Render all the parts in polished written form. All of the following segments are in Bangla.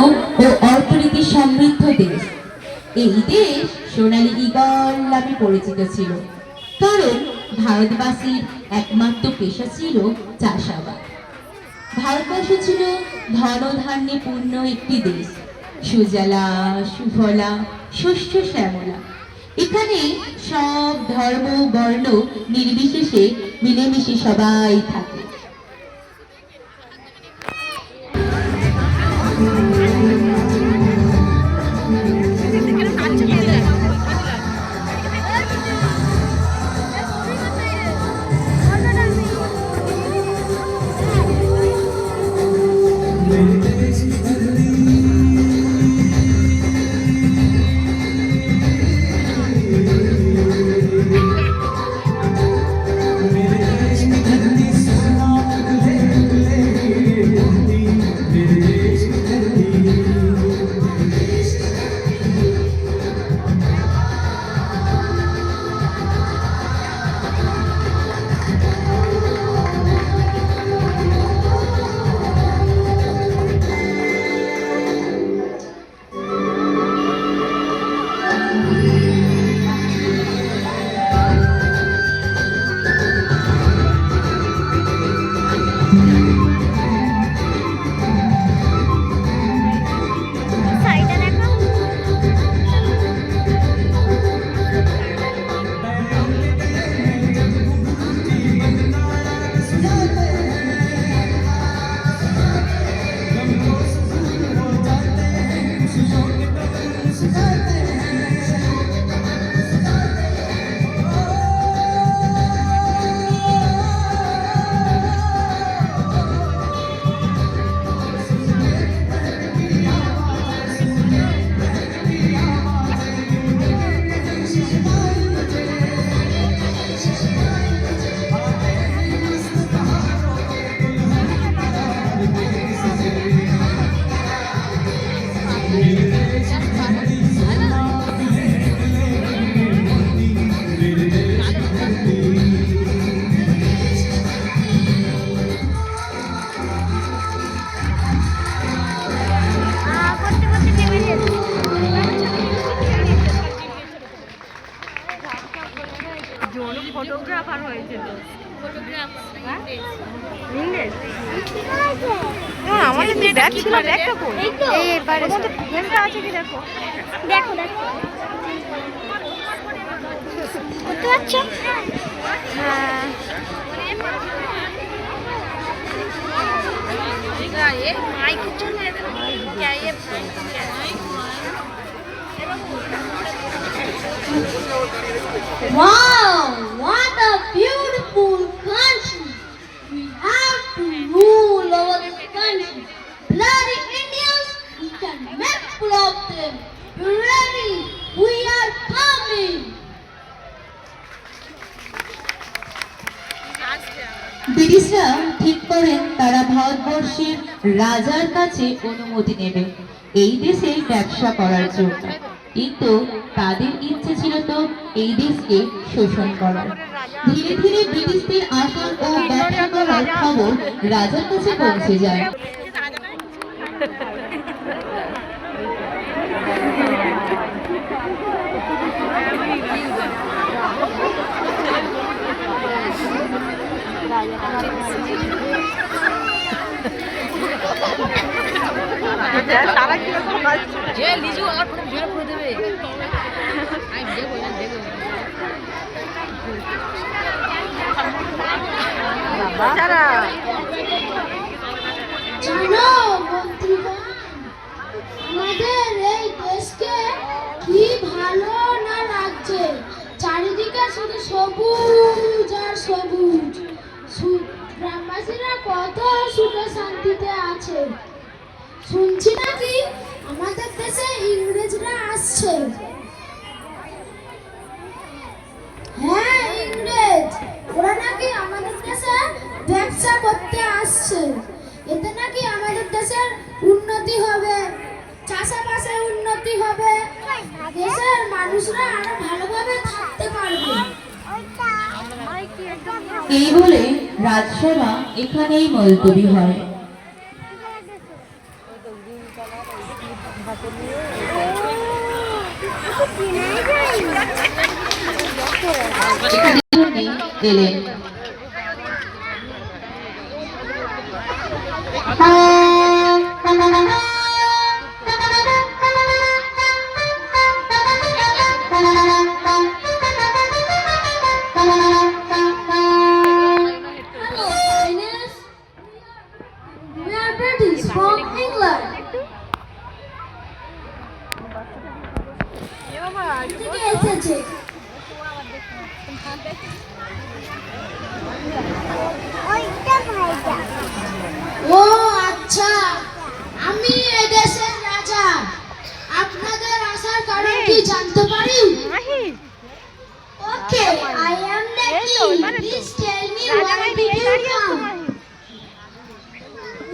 ও অর্থনীতি সমৃদ্ধ দেশ। এই দেশ সোনালী ঈগল নামে পরিচিত ছিল, কারণ ভারতবাসীর একমাত্র পেশা ছিল চাষাবাদ। ভারতবর্ষ ছিল ধনধান্যে পূর্ণ একটি দেশ, সুজলা সুফলা শস্য শ্যামলা। এখানে সব ধর্ম বর্ণ নির্বিশেষে মিলেমিশে সবাই থাকে। ফটোগ্রাফার হয়েছিল। আমাদের যে ব্যাগ ছিল ব্যাগটা কই? এই এবারে ফ্রেমটা আছে কি দেখো। দেখো দেখো। করতে পারছ? হ্যাঁ। ये माइक चल रहा है क्या ये Wow, what a beautiful country. We have to rule over this country. Bloody Indians, we can make full of them. Be ready, we are coming. ব্রিটিশরা ঠিক করেন তারা ভারতবর্ষের রাজার কাছে অনুমতি নেবে এই দেশে ব্যবসা করার জন্য, কিন্তু তাদের ইচ্ছে ছিল তো এই দেশকে শোষণ করার। ধীরে ধীরে ব্রিটিশদের আসন ও ব্যবসা করার খবর রাজার কাছে পৌঁছে যায়। তারা কিরকম যে লিজু আমার ফটো ভিডিও করে দেবে আমি দেখবো না দেখবো বাবা যারা জানো বন্ধুগণ, আমাদের এই দেশকে কি ভালো না লাগছে। চারিদিকে শুধু সবুজ আর সবুজ। গ্রামবাসীরা কত সুখে শান্তিতে আছে। শুনছি নাকি আমাদের দেশে ইংরেজরা আসছে। হ্যাঁ, ইংরেজ। ওরা নাকি আমাদের দেশে ব্যবসা করতে আসছে। এতে নাকি আমাদের দেশের উন্নতি হবে, চাষাবাসে উন্নতি হবে, দেশের মানুষরা আরো ভালোভাবে থাকতে পারবে। এই বলে রাজসভা এখানেই মুলতবি হয়। এখানে উনি এলেন। Hello, Highness. We are British from England. থেকে এসেছে। ও আচ্ছা, আমি এদেশের রাজা। আপনাদের আসার কারণ কি জানতে পারি? ওকে, I am the king. Please tell me why did you come?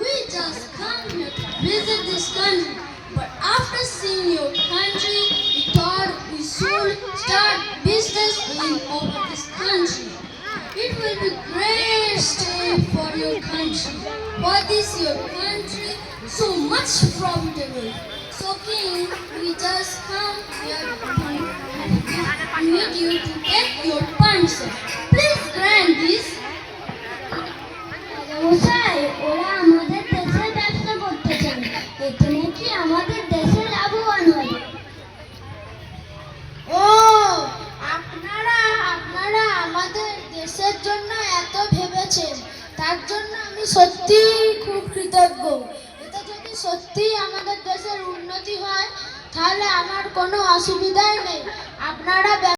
We just come here to visit this country, but after seeing your country, we thought we should start business in over this country. It will be great stay for your country. For this your country so much profitable. So king, we just come here to need you to get your permission. Please grant this. মশাই, ওরা আমাদের দেশে ব্যবসা করতে চান, এতে নাকি আমাদের দেশে লাভবান হবে। ও, আপনারা আমাদের দেশের জন্য এত ভেবেছেন, তার জন্য আমি সত্যি খুব কৃতজ্ঞ। এটা যদি সত্যি আমাদের দেশের উন্নতি হয়, তাহলে আমার কোনো অসুবিধাই নেই। আপনারা